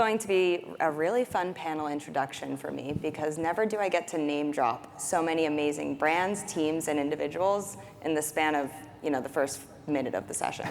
going to be a really fun panel introduction for me because never do I get to name drop so many amazing brands, teams, and individuals in the span of the first minute of the session.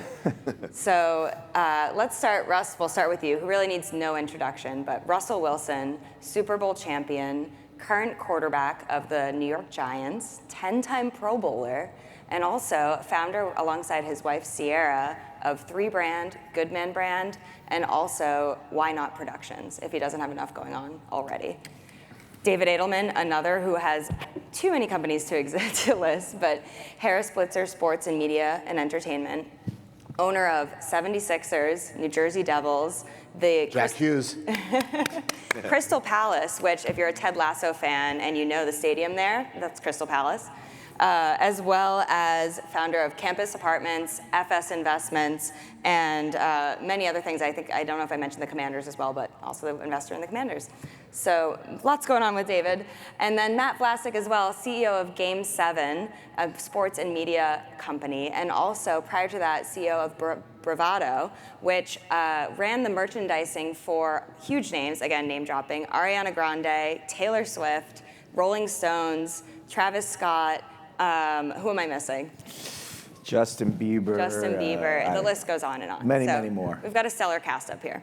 So let's start, Russ, we'll start with you, who really needs no introduction, but Russell Wilson, Super Bowl champion, current quarterback of the New York Giants, 10-time Pro Bowler, and also founder alongside his wife Sierra of 3 Brand, Goodman Brand, and also Why Not Productions, if he doesn't have enough going on already. David Adelman, another who has too many companies to list, but Harris Blitzer Sports and Media and Entertainment, owner of 76ers, New Jersey Devils, the Jack Hughes. Crystal Palace, which if you're a Ted Lasso fan and you know the stadium there, that's Crystal Palace, as well as founder of Campus Apartments, FS Investments, and many other things. I don't know if I mentioned the Commanders as well, but also the investor in the Commanders. So lots going on with David. And then Matt Vlasic as well, CEO of Game 7, a sports and media company, and also prior to that, CEO of Bravado, which ran the merchandising for huge names, again, name dropping, Ariana Grande, Taylor Swift, Rolling Stones, Travis Scott, who am I missing? Justin Bieber. The list goes on and on. Many more. We've got a stellar cast up here.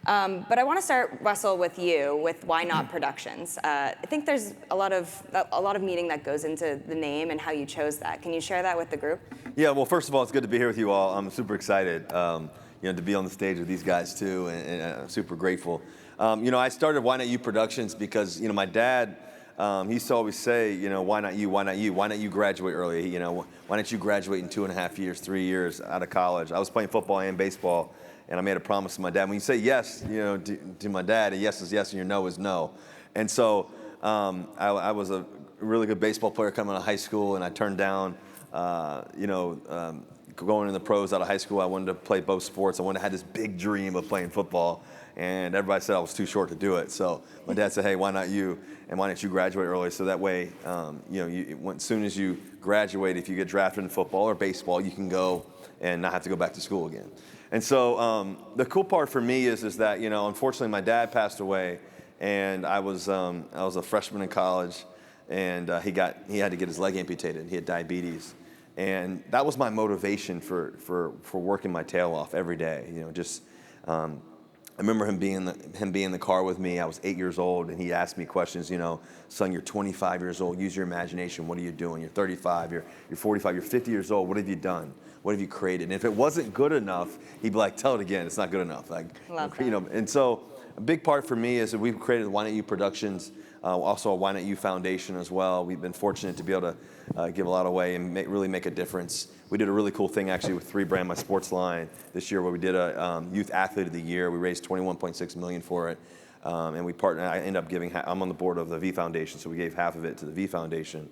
But I want to start, Russell, with you, with Why Not Productions. I think there's a lot of meaning that goes into the name and how you chose that. Can you share that with the group? Yeah, well, first of all, it's good to be here with you all. I'm super excited, to be on the stage with these guys too, and I'm super grateful. I started Why Not You Productions because, my dad, he used to always say, why not you, why not you? Why not you graduate early? Why don't you graduate in 2.5 years, 3 years out of college? I was playing football and baseball, and I made a promise to my dad. When you say yes, to my dad, a yes is yes and your no is no. And so I was a really good baseball player coming out of high school, and I turned down, going in the pros out of high school. I wanted to play both sports. I wanted to have this big dream of playing football, and everybody said I was too short to do it. So my dad said, hey, why not you? And why don't you graduate early? So that way, as soon as you graduate, if you get drafted in football or baseball, you can go and not have to go back to school again. And so the cool part for me is that, unfortunately my dad passed away, and I was a freshman in college, and he had to get his leg amputated. He had diabetes. And that was my motivation for working my tail off every day. I remember him being in the car with me. I was 8 years old, and he asked me questions. Son, you're 25 years old. Use your imagination. What are you doing? You're 35. You're 45. You're 50 years old. What have you done? What have you created? And if it wasn't good enough, he'd be like, tell it again. It's not good enough. Love that. And so a big part for me is that we've created Why Not You Productions, also a Why Not You Foundation as well. We've been fortunate to be able to give a lot away and really make a difference. We did a really cool thing actually with 3 Brand, my sports line, this year where we did a Youth Athlete of the Year. We raised $21.6 million for it, and we partnered. I ended up giving. I'm on the board of the V Foundation, so we gave half of it to the V Foundation.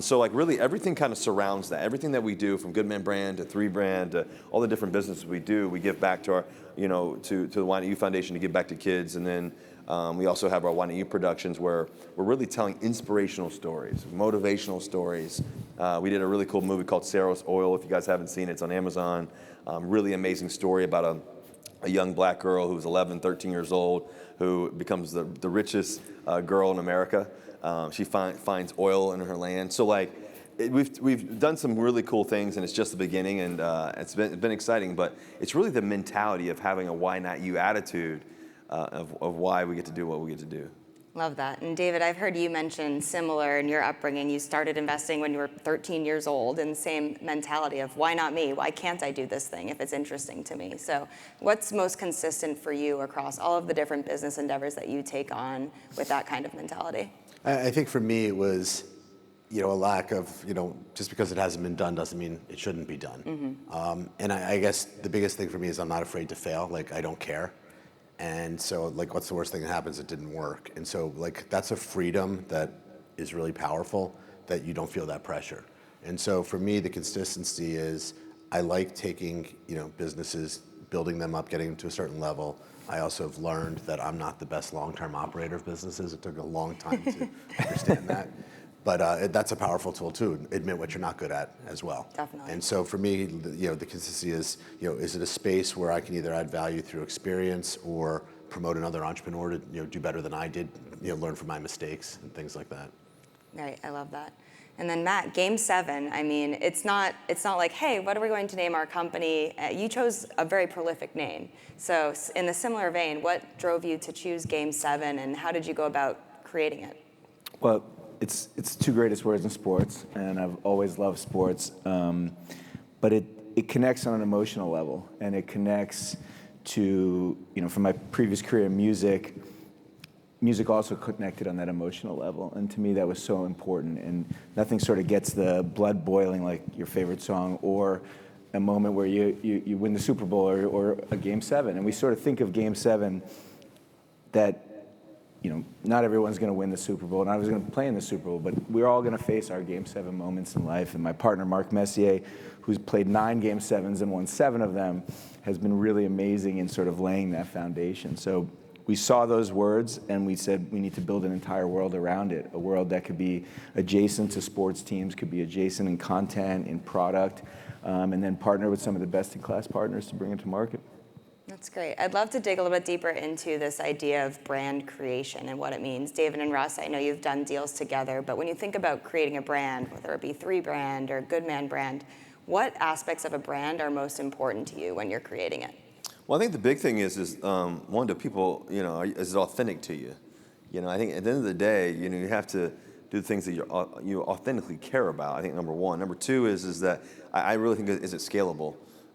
So really everything kind of surrounds that. Everything that we do, from Goodman Brand to 3 Brand to all the different businesses we do, we give back to our, to the Why Not You Foundation to give back to kids, and then we also have our Why Not You Productions, where we're really telling inspirational stories, motivational stories. We did a really cool movie called Sarah's Oil. If you guys haven't seen it, it's on Amazon. Really amazing story about a young black girl who's 11, 13 years old, who becomes the richest girl in America. She finds oil in her land. So we've done some really cool things, and it's just the beginning, and it's been exciting. But it's really the mentality of having a why not you attitude of why we get to do what we get to do. Love that. And David, I've heard you mention similar in your upbringing. You started investing when you were 13 years old, and the same mentality of why not me? Why can't I do this thing if it's interesting to me? So what's most consistent for you across all of the different business endeavors that you take on with that kind of mentality? I think for me it was, a lack of, just because it hasn't been done doesn't mean it shouldn't be done. Mm-hmm. And I guess the biggest thing for me is I'm not afraid to fail. I don't care. And so what's the worst thing that happens? It didn't work. And so that's a freedom that is really powerful, that you don't feel that pressure. And so for me, the consistency is I like taking, businesses, building them up, getting them to a certain level. I also have learned that I'm not the best long-term operator of businesses. It took a long time to understand that. But that's a powerful tool too. Admit what you're not good at as well. Definitely. And so for me, the consistency is, is it a space where I can either add value through experience or promote another entrepreneur to do better than I did, learn from my mistakes and things like that. Right, I love that. And then Matt, Game 7, I mean, it's not like, hey, what are we going to name our company? You chose a very prolific name. So in the similar vein, what drove you to choose Game 7, and how did you go about creating it? Well, it's the two greatest words in sports, and I've always loved sports. But it connects on an emotional level, and it connects to, from my previous career in music also connected on that emotional level. And to me, that was so important. And nothing sort of gets the blood boiling like your favorite song or a moment where you win the Super Bowl or a Game 7. And we sort of think of Game 7 that, not everyone's going to win the Super Bowl, not everyone's going to play in the Super Bowl, but we're all going to face our Game 7 moments in life. And my partner, Mark Messier, who's played 9 Game 7s and won 7 of them, has been really amazing in sort of laying that foundation. So we saw those words and we said we need to build an entire world around it, a world that could be adjacent to sports teams, could be adjacent in content, in product, and then partner with some of the best-in-class partners to bring it to market. That's great. I'd love to dig a little bit deeper into this idea of brand creation and what it means. David and Russ, I know you've done deals together, but when you think about creating a brand, whether it be 3 brand or Good Man brand, what aspects of a brand are most important to you when you're creating it? Well, I think the big thing is one, do people, is it authentic to you? I think at the end of the day, you have to do things that you authentically care about. I think number one. Number two is that I really think, is it scalable?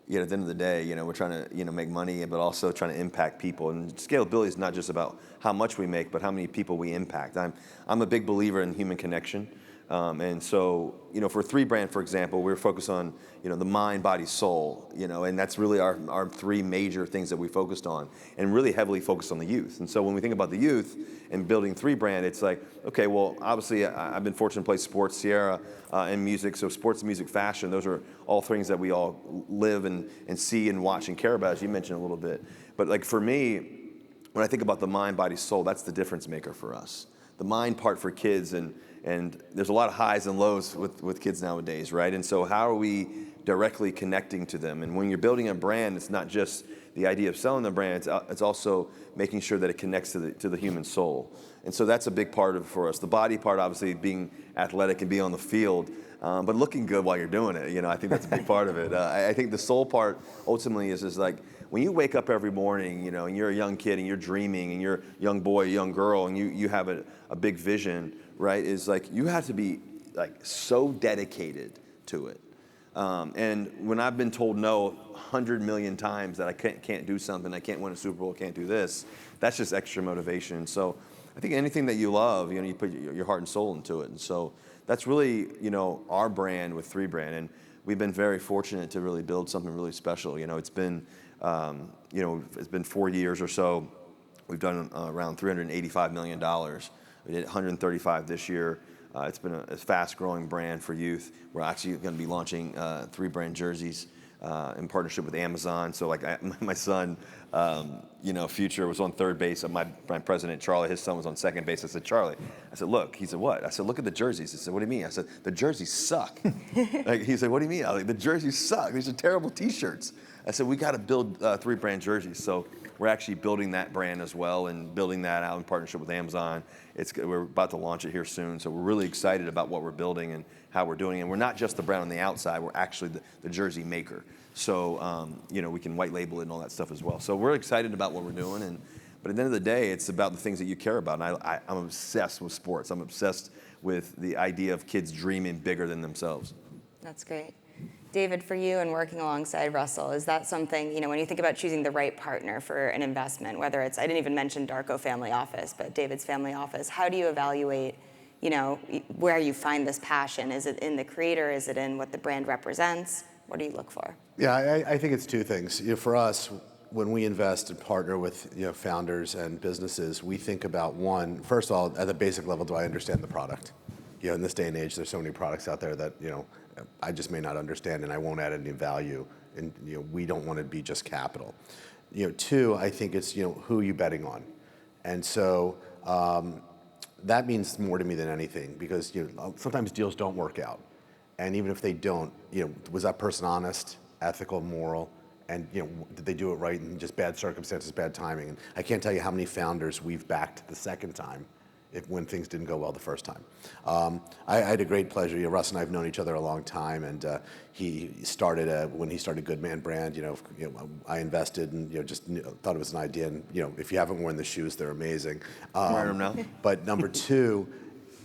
At the end of the day, we're trying to make money, but also trying to impact people. And scalability is not just about how much we make, but how many people we impact. I'm a big believer in human connection. And so, for 3 brand, for example, we're focused on, the mind, body, soul, and that's really our 3 major things that we focused on, and really heavily focused on the youth. And so when we think about the youth and building 3 brand, it's like, okay, well, obviously I've been fortunate to play sports, Sierra, and music. So sports, music, fashion, those are all things that we all live and see and watch and care about, as you mentioned a little bit. But like for me, when I think about the mind, body, soul, that's the difference maker for us. The mind part for kids, and there's a lot of highs and lows with kids nowadays, right? And so how are we directly connecting to them? And when you're building a brand, it's not just the idea of selling the brand, it's also making sure that it connects to the human soul. And so that's a big part of it for us. The body part, obviously, being athletic and being on the field, but looking good while you're doing it. I think that's a big part of it. I think the soul part ultimately is like, when you wake up every morning, and you're a young kid and you're dreaming and you're a young boy, a young girl, and you have a big vision, right? Is like, you have to be like so dedicated to it. And when I've been told no 100 million times that I can't do something, I can't win a Super Bowl, can't do this, that's just extra motivation. So I think anything that you love, you put your heart and soul into it. And so that's really, our brand with 3 brand. And we've been very fortunate to really build something really special. It's been, it's been 4 years or so. We've done around $385 million. We did 135 this year. It's been a fast-growing brand for youth. We're actually going to be launching 3 brand jerseys in partnership with Amazon. So like my son, Future was on third base. My president, Charlie, his son was on second base. I said, Charlie, look. He said, what? I said, look at the jerseys. He said, what do you mean? I said, the jerseys suck. He said, what do you mean? I was like, the jerseys suck. These are terrible T-shirts. I said, we got to build 3 brand jerseys. So we're actually building that brand as well and building that out in partnership with Amazon. We're about to launch it here soon. So we're really excited about what we're building and how we're doing it. And we're not just the brand on the outside. We're actually the jersey maker. So, we can white label it and all that stuff as well. So we're excited about what we're doing. But at the end of the day, it's about the things that you care about. And I'm obsessed with sports. I'm obsessed with the idea of kids dreaming bigger than themselves. That's great. David, for you and working alongside Russell, is that something, when you think about choosing the right partner for an investment, whether it's, I didn't even mention Darko Family Office, but David's family office, how do you evaluate, where you find this passion? Is it in the creator? Is it in what the brand represents? What do you look for? Yeah, I think it's 2 things. For us, when we invest and partner with founders and businesses, we think about one, first of all, at the basic level, do I understand the product? In this day and age, there's so many products out there that I just may not understand and I won't add any value. And we don't want to be just capital. 2, I think it's who are you betting on, and so that means more to me than anything because sometimes deals don't work out, and even if they don't, was that person honest, ethical, moral, And did they do it right in just bad circumstances, bad timing? And I can't tell you how many founders we've backed the second time when things didn't go well the first time. I had a great pleasure. Russ and I have known each other a long time, and he started when he started Good Man Brand. I invested and just thought it was an idea. And if you haven't worn the shoes, they're amazing. Wearing them now. But number two,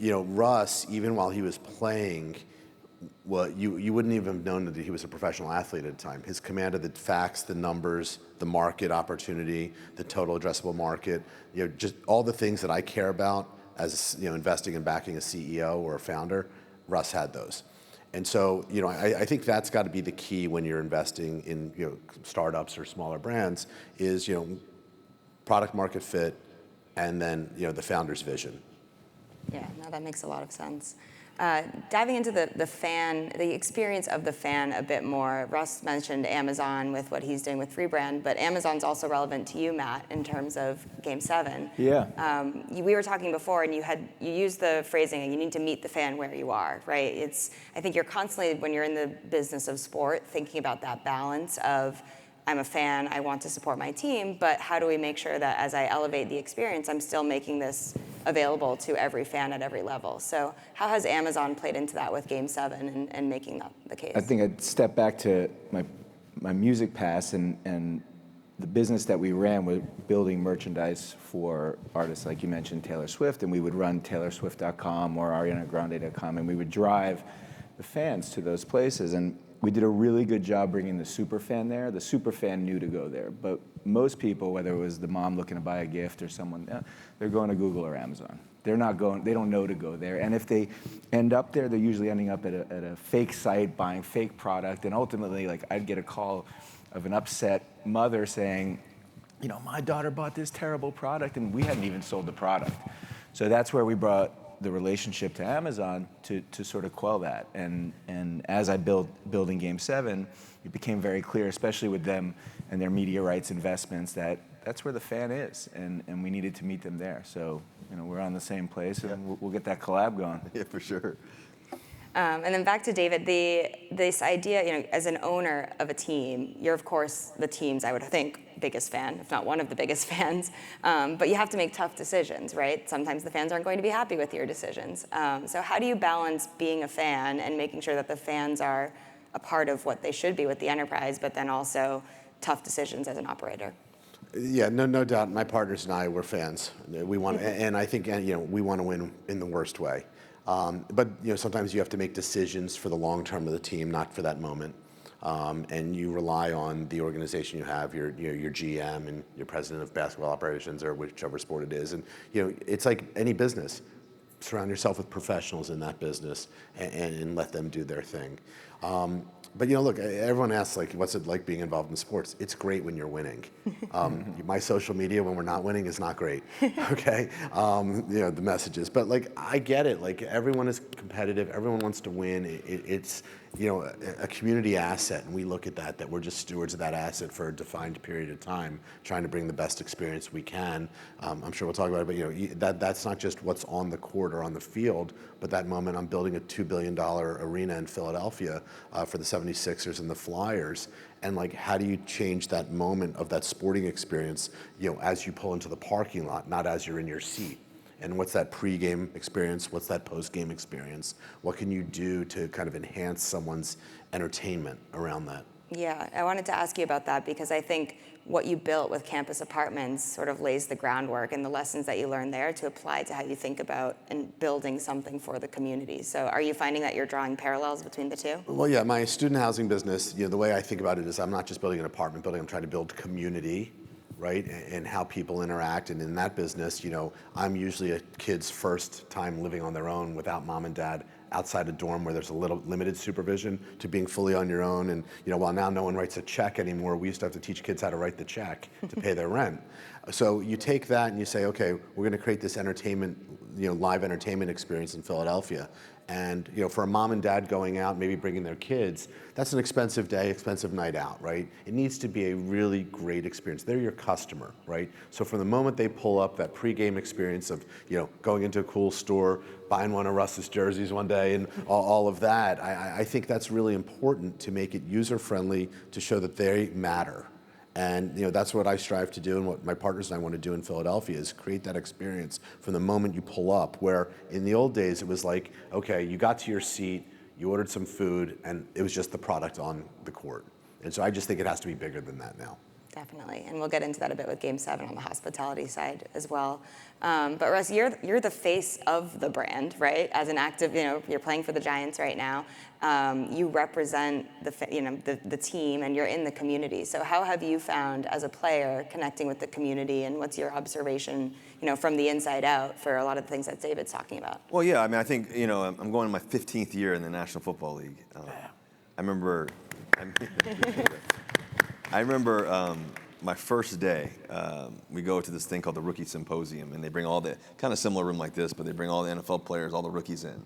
Russ, even while he was playing, well, you wouldn't even have known that he was a professional athlete at the time. His command of the facts, the numbers, the market opportunity, the total addressable market, just all the things that I care about as investing and backing a CEO or a founder, Russ had those. And so, I think that's got to be the key when you're investing in startups or smaller brands is product market fit, and then the founder's vision. Yeah, no, that makes a lot of sense. Diving into the experience of the fan a bit more, Russ mentioned Amazon with what he's doing with Rebrand, but Amazon's also relevant to you, Matt, in terms of Game 7. Yeah. We were talking before, and you used the phrasing, you need to meet the fan where you are, right? I think you're constantly, when you're in the business of sport, thinking about that balance of, I'm a fan, I want to support my team, but how do we make sure that as I elevate the experience, I'm still making this available to every fan at every level? So how has Amazon played into that with Game 7 and making that the case? I think I'd step back to my music past and the business that we ran was building merchandise for artists like you mentioned, Taylor Swift, and we would run TaylorSwift.com or ArianaGrande.com, and we would drive the fans to those places. And we did a really good job bringing the super fan there. The super fan knew to go there, but most people, whether it was the mom looking to buy a gift or someone, they're going to Google or Amazon. They're not going. They don't know to go there. And if they end up there, they're usually ending up at a fake site buying fake product. And ultimately, like I'd get a call of an upset mother saying, my daughter bought this terrible product, and we hadn't even sold the product. So that's where we brought the relationship to Amazon to sort of quell that. And as I building Game 7, it became very clear, especially with them and their media rights investments, that that's where the fan is, and we needed to meet them there. So we're on the same place, and we'll get that collab going. Yeah, for sure. And then back to David, this idea, as an owner of a team, you're of course the team's, I would think, biggest fan, if not one of the biggest fans, but you have to make tough decisions, right? Sometimes the fans aren't going to be happy with your decisions. So how do you balance being a fan and making sure that the fans are a part of what they should be with the enterprise, but then also tough decisions as an operator? Yeah, no doubt. My partners and I, we're fans. We want, and I think we want to win in the worst way. But sometimes you have to make decisions for the long term of the team, not for that moment. And you rely on the organization you have, your GM and your president of basketball operations or whichever sport it is. And it's like any business. Surround yourself with professionals in that business and let them do their thing. But look, everyone asks what's it like being involved in sports? It's great when you're winning. My social media when we're not winning is not great. Okay, the messages. But I get it. Everyone is competitive. Everyone wants to win. It's a community asset, and we look at that we're just stewards of that asset for a defined period of time, trying to bring the best experience we can. I'm sure we'll talk about it, but that's not just what's on the court or on the field, but that moment I'm building a $2 billion arena in Philadelphia for the 76ers and the Flyers, and how do you change that moment of that sporting experience, as you pull into the parking lot, not as you're in your seat. And what's that pre-game experience? What's that post-game experience? What can you do to kind of enhance someone's entertainment around that? Yeah, I wanted to ask you about that because I think what you built with Campus Apartments sort of lays the groundwork and the lessons that you learned there to apply to how you think about and building something for the community. So are you finding that you're drawing parallels between the two? Well, yeah, my student housing business, the way I think about it is I'm not just building an apartment building, I'm trying to build community, right? And how people interact. And in that business, I'm usually a kid's first time living on their own without mom and dad outside a dorm where there's a little limited supervision to being fully on your own. And while now no one writes a check anymore, we used to have to teach kids how to write the check to pay their rent. So you take that and you say, okay, we're going to create this entertainment, live entertainment experience in Philadelphia. And for a mom and dad going out, maybe bringing their kids, that's an expensive day, expensive night out, right? It needs to be a really great experience. They're your customer, right? So from the moment they pull up, that pregame experience of going into a cool store, buying one of Russ's jerseys one day, and all of that, I think that's really important to make it user-friendly, to show that they matter. And that's what I strive to do, and what my partners and I want to do in Philadelphia is create that experience from the moment you pull up, where in the old days it was like, okay, you got to your seat, you ordered some food, and it was just the product on the court. And so I just think it has to be bigger than that now. Definitely, and we'll get into that a bit with Game 7 on the hospitality side as well. But Russ, you're the face of the brand, right? As an active, you're playing for the Giants right now. You represent the team, and you're in the community. So how have you found, as a player, connecting with the community, and what's your observation, from the inside out for a lot of the things that David's talking about? Well, yeah, I mean, I think, I'm going to my 15th year in the National Football League. I remember my first day, we go to this thing called the Rookie Symposium, and they bring all the, kind of similar room like this, but they bring all the NFL players, all the rookies in.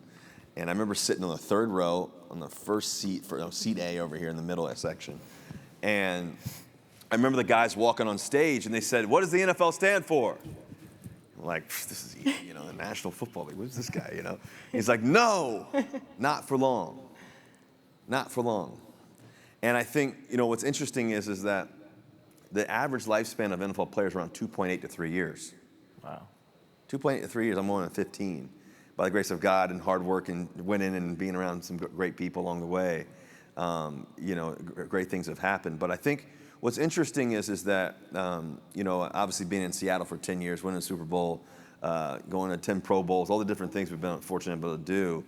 And I remember sitting on the third row on the first seat, seat A over here in the middle section. And I remember the guys walking on stage, and they said, "What does the NFL stand for?" I'm like, this is easy, the National Football League. Who's this guy, He's like, "No, not for long. Not for long." And I think, what's interesting is that the average lifespan of NFL players is around 2.8 to 3 years. Wow. 2.8 to 3 years. I'm more than 15. By the grace of God and hard work and winning and being around some great people along the way, great things have happened. But I think what's interesting is that, obviously being in Seattle for 10 years, winning a Super Bowl, going to 10 Pro Bowls, all the different things we've been fortunate able to do,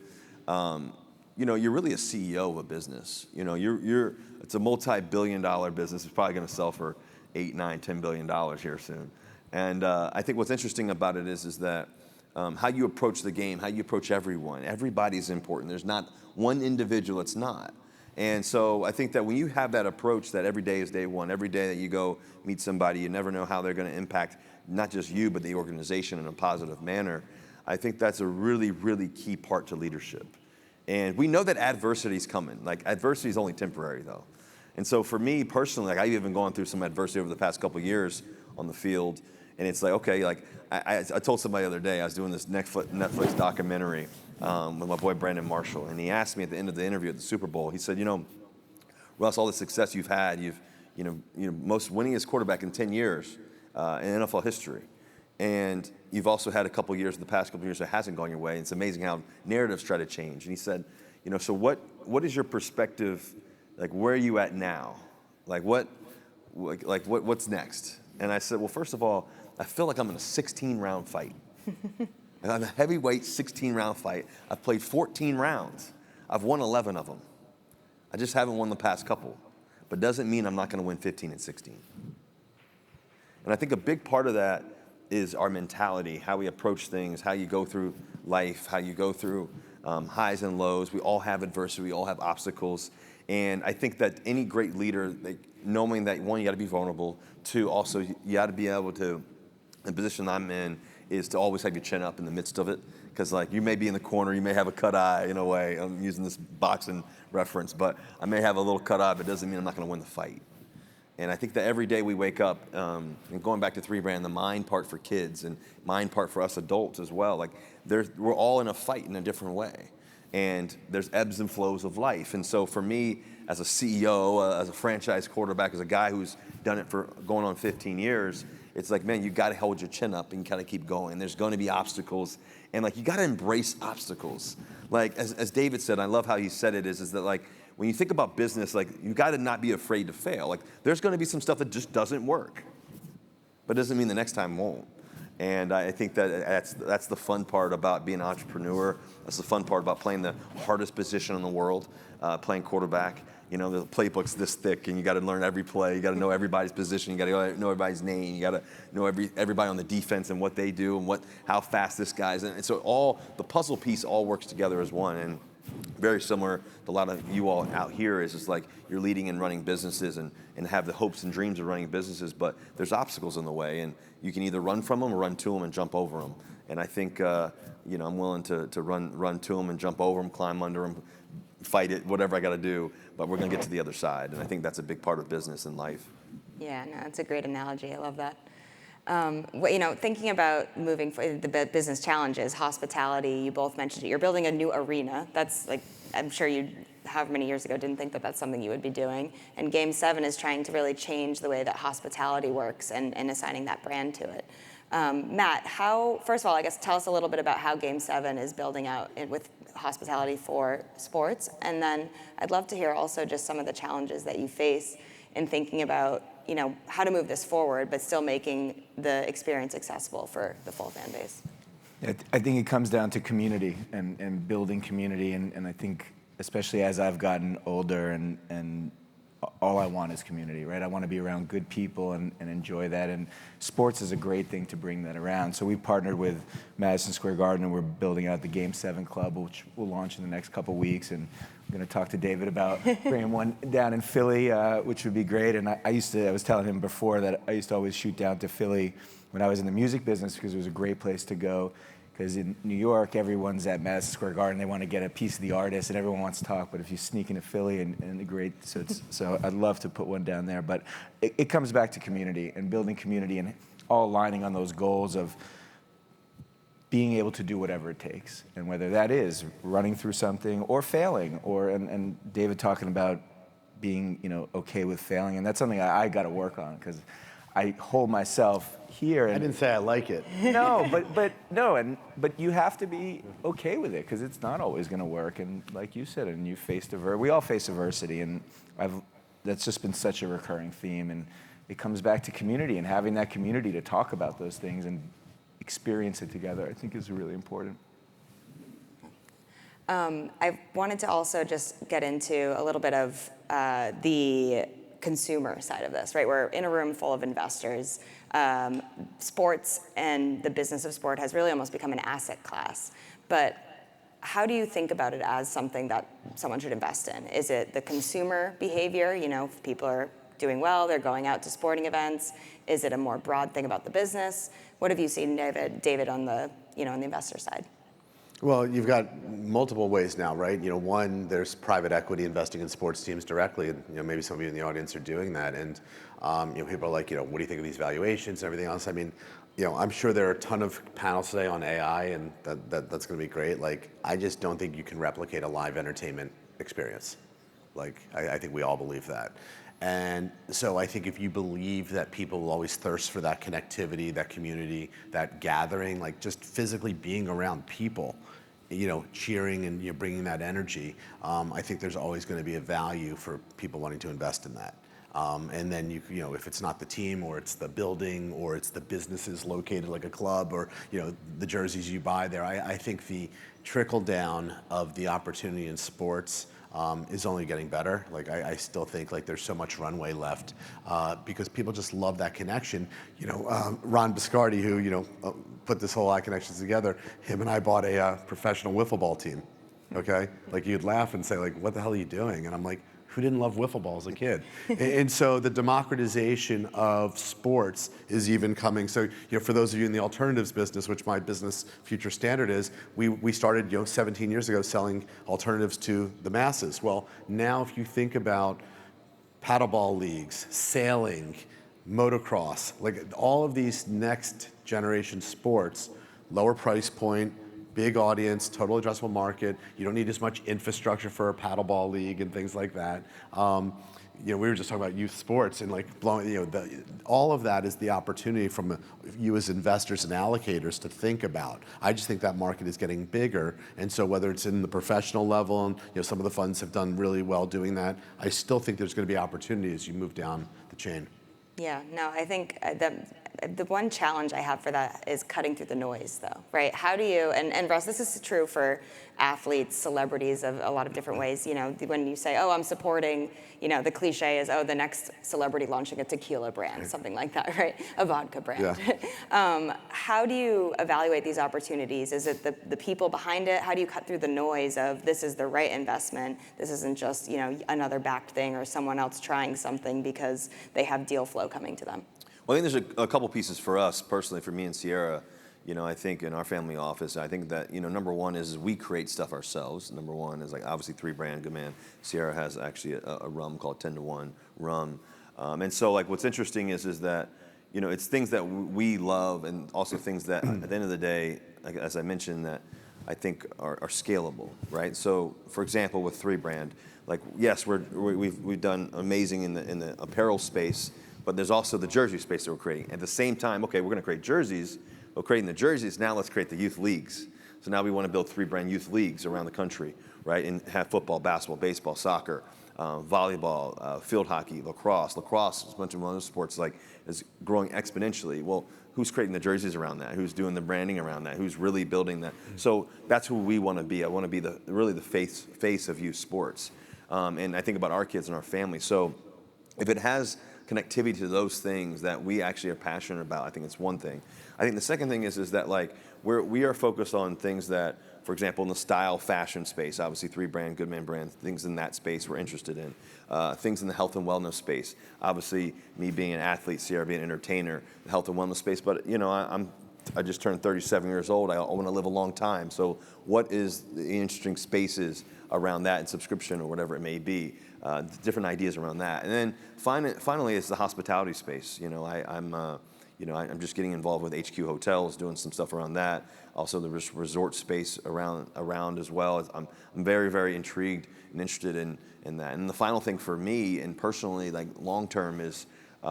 you're really a CEO of a business. It's a multi-billion-dollar business. It's probably going to sell for $8, $9, $10 billion here soon. And I think what's interesting about it is that how you approach the game, how you approach everyone. Everybody's important. There's not one individual that's not. And so I think that when you have that approach, that every day is day one, every day that you go meet somebody, you never know how they're going to impact not just you, but the organization in a positive manner. I think that's a really, really key part to leadership. And we know that adversity is coming. Like, adversity is only temporary, though. And so for me personally, I've even gone through some adversity over the past couple of years on the field. And it's like, okay, I told somebody the other day, I was doing this Netflix documentary with my boy Brandon Marshall. And he asked me at the end of the interview at the Super Bowl, he said, Russ, all the success you've had, you've most winningest quarterback in 10 years in NFL history. And you've also had a couple years, the past couple years, that hasn't gone your way. It's amazing how narratives try to change. And he said, so what is your perspective? Like, where are you at now? What's next? And I said, well, first of all, I feel like I'm in a 16-round fight. I'm a heavyweight 16-round fight. I've played 14 rounds. I've won 11 of them. I just haven't won the past couple. But doesn't mean I'm not going to win 15 and 16. And I think a big part of that is our mentality, how we approach things, how you go through life, how you go through highs and lows. We all have adversity. We all have obstacles. And I think that any great leader, knowing that, one, you got to be vulnerable. Two, also, you got to be able to, the position I'm in, is to always have your chin up in the midst of it. Because, you may be in the corner, you may have a cut eye, in a way. I'm using this boxing reference, but I may have a little cut eye, but it doesn't mean I'm not going to win the fight. And I think that every day we wake up, and going back to 3Brand, the mind part for kids and mind part for us adults as well, we're all in a fight in a different way. And there's ebbs and flows of life. And so for me, as a CEO, as a franchise quarterback, as a guy who's done it for going on 15 years, it's like, man, you got to hold your chin up and kind of keep going. There's going to be obstacles. And you got to embrace obstacles. As David said, I love how he said it, is that when you think about business, you got to not be afraid to fail. There's going to be some stuff that just doesn't work. But it doesn't mean the next time won't. And I think that that's the fun part about being an entrepreneur. That's the fun part about playing the hardest position in the world, playing quarterback. The playbook's this thick, and you got to learn every play. You got to know everybody's position. You got to know everybody's name. You got to know everybody on the defense and what they do and how fast this guy's. And so all the puzzle piece all works together as one. And very similar to a lot of you all out here is just you're leading and running businesses and have the hopes and dreams of running businesses, but there's obstacles in the way, and you can either run from them or run to them and jump over them. And I think I'm willing to run to them and jump over them, climb under them, fight it, whatever I got to do. But we're going to get to the other side, and I think that's a big part of business and life. Yeah, no, that's a great analogy. I love that. Thinking about moving forward, the business challenges, hospitality, you both mentioned it. You're building a new arena. That's like, I'm sure you, however many years ago, didn't think that that's something you would be doing. And Game 7 is trying to really change the way that hospitality works and assigning that brand to it. Matt, first of all, I guess tell us a little bit about how Game 7 is building out with hospitality for sports. And then I'd love to hear also just some of the challenges that you face in thinking about how to move this forward, but still making the experience accessible for the full fan base. I think it comes down to community and building community, and I think especially as I've gotten older and all I want is community, right? I want to be around good people and enjoy that, and sports is a great thing to bring that around. So we partnered with Madison Square Garden, and we're building out the Game 7 Club, which will launch in the next couple weeks, and I'm going to talk to David about bringing one down in Philly, which would be great. And I was telling him before that I used to always shoot down to Philly when I was in the music business because it was a great place to go. Because in New York, everyone's at Madison Square Garden. They want to get a piece of the artist, and everyone wants to talk. But if you sneak into Philly and the great, so I'd love to put one down there. But it comes back to community and building community and all aligning on those goals of being able to do whatever it takes, and whether that is running through something or failing, and David talking about being okay with failing, and that's something I got to work on because I hold myself here. And I didn't say I like it. No, but you have to be okay with it because it's not always going to work. And like you said, and you faced we all face adversity, and that's just been such a recurring theme. And it comes back to community and having that community to talk about those things and experience it together. I think is really important. I wanted to also just get into a little bit of the consumer side of this, right? We're in a room full of investors. Sports and the business of sport has really almost become an asset class. But how do you think about it as something that someone should invest in? Is it the consumer behavior? If people are doing well, they're going out to sporting events. Is it a more broad thing about the business? What have you seen, David, on the on the investor side? Well, you've got multiple ways now, right? One, there's private equity investing in sports teams directly, and maybe some of you in the audience are doing that. And people are like, what do you think of these valuations and everything else? I mean, I'm sure there are a ton of panels today on AI, and that's going to be great. Like, I just don't think you can replicate a live entertainment experience. Like, I think we all believe that. And so I think if you believe that people will always thirst for that connectivity, that community, that gathering, like just physically being around people, cheering and bringing that energy, I think there's always going to be a value for people wanting to invest in that. And then if it's not the team or it's the building or it's the businesses located like a club or the jerseys you buy there, I think the trickle down of the opportunity in sports is only getting better. Like I still think like there's so much runway left because people just love that connection. Ron Biscardi, who put this whole iConnections together, him and I bought a professional wiffle ball team. Okay, like you'd laugh and say like, "What the hell are you doing?" And I'm like, who didn't love wiffle ball as a kid? And so the democratization of sports is even coming. So for those of you in the alternatives business, which my business Future Standard is, we started 17 years ago selling alternatives to the masses. Well, now if you think about paddleball leagues, sailing, motocross, like all of these next generation sports, lower price point, big audience, total addressable market. You don't need as much infrastructure for a paddleball league and things like that. We were just talking about youth sports and like blowing. All of that is the opportunity from you as investors and allocators to think about. I just think that market is getting bigger, and so whether it's in the professional level, and some of the funds have done really well doing that. I still think there's going to be opportunity as you move down the chain. Yeah, no, I think the one challenge I have for that is cutting through the noise, though, right? How do you, and Russ, this is true for athletes, celebrities of a lot of different ways. When you say, oh, I'm supporting, the cliche is, oh, the next celebrity launching a tequila brand, something like that, right? A vodka brand. Yeah. How do you evaluate these opportunities? Is it the people behind it? How do you cut through the noise of this is the right investment? This isn't just, another backed thing or someone else trying something because they have deal flow coming to them? Well, I think there's a couple pieces for us personally, for me and Sierra. I think in our family office, I think that, number one is we create stuff ourselves. Number one is like obviously 3 brand, good man. Sierra has actually a rum called 10-to-1 rum. And so like what's interesting is that, it's things that we love and also things that at the end of the day, like, as I mentioned, that I think are scalable, right? So for example, with 3 brand, like yes, we've done amazing in the apparel space, but there's also the jersey space that we're creating. At the same time, okay, we're gonna create jerseys. We're creating the jerseys, now let's create the youth leagues. So now we want to build 3 brand youth leagues around the country, right? And have football, basketball, baseball, soccer, volleyball, field hockey, lacrosse. Lacrosse is a bunch of other sports like is growing exponentially. Well, who's creating the jerseys around that? Who's doing the branding around that? Who's really building that? So that's who we want to be. I want to be really the face of youth sports. And I think about our kids and our family. So if it has connectivity to those things that we actually are passionate about, I think it's one thing. I think the second thing is that like we are focused on things that, for example, in the style fashion space, obviously 3 brand, good man brand, things in that space we're interested in. Things in the health and wellness space, obviously me being an athlete, Sierra being an entertainer, the health and wellness space. But I just turned 37 years old. I want to live a long time. So what is the interesting spaces around that and subscription or whatever it may be? Different ideas around that. And then finally, it's the hospitality space. I'm just getting involved with HQ Hotels, doing some stuff around that. Also the resort space around as well. I'm very, very intrigued and interested in that. And the final thing for me and personally, like long term, is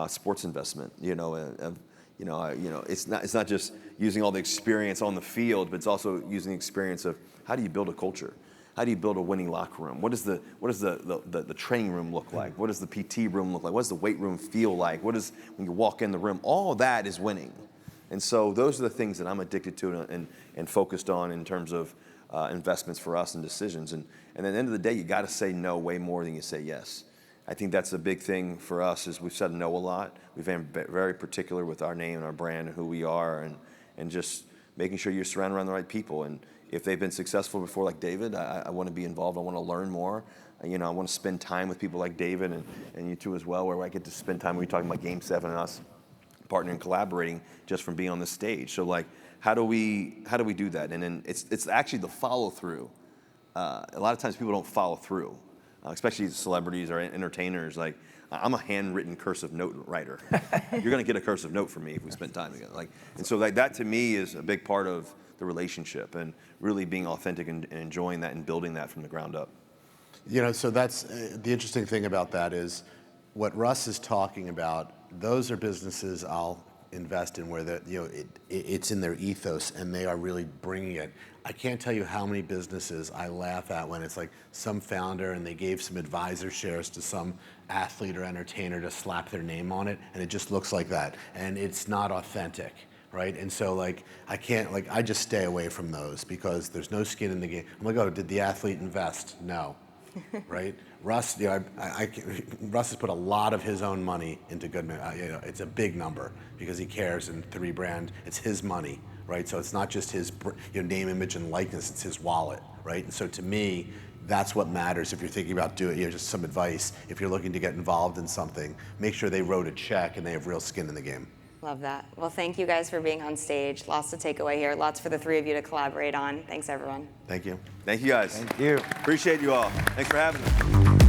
sports investment. It's not just using all the experience on the field, but it's also using the experience of how do you build a culture? How do you build a winning locker room? What does the training room look like? What does the PT room look like? What does the weight room feel like? What is when you walk in the room? All of that is winning. And so those are the things that I'm addicted to and focused on in terms of investments for us and decisions. And at the end of the day, you got to say no way more than you say yes. I think that's a big thing for us is we've said no a lot. We've been very particular with our name and our brand and who we are and just making sure you're surrounded around the right people. And if they've been successful before, like David, I want to be involved. I want to learn more. I want to spend time with people like David and you two as well, where I get to spend time. We were talking about Game 7 and us partnering and collaborating just from being on the stage. So like, how do we do that? And then it's actually the follow through. A lot of times people don't follow through, especially celebrities or entertainers. Like I'm a handwritten cursive note writer. You're gonna get a cursive note from me if we spend time together. And so that to me is a big part of the relationship and really being authentic and enjoying that and building that from the ground up. So that's the interesting thing about that is what Russ is talking about. Those are businesses I'll invest in where it's in their ethos and they are really bringing it. I can't tell you how many businesses I laugh at when it's like some founder and they gave some advisor shares to some athlete or entertainer to slap their name on it, and it just looks like that, and it's not authentic. Right? And so I just stay away from those because there's no skin in the game. I'm like, oh, did the athlete invest? No. Right? Russ, Russ has put a lot of his own money into Goodman. It's a big number because he cares, and 3 brand, it's his money, right? So it's not just his name, image, and likeness, it's his wallet, right? And so to me, that's what matters if you're thinking about doing just some advice. If you're looking to get involved in something, make sure they wrote a check and they have real skin in the game. Love that. Well, thank you guys for being on stage. Lots to take away here. Lots for the 3 of you to collaborate on. Thanks, everyone. Thank you. Thank you, guys. Thank you. Appreciate you all. Thanks for having us.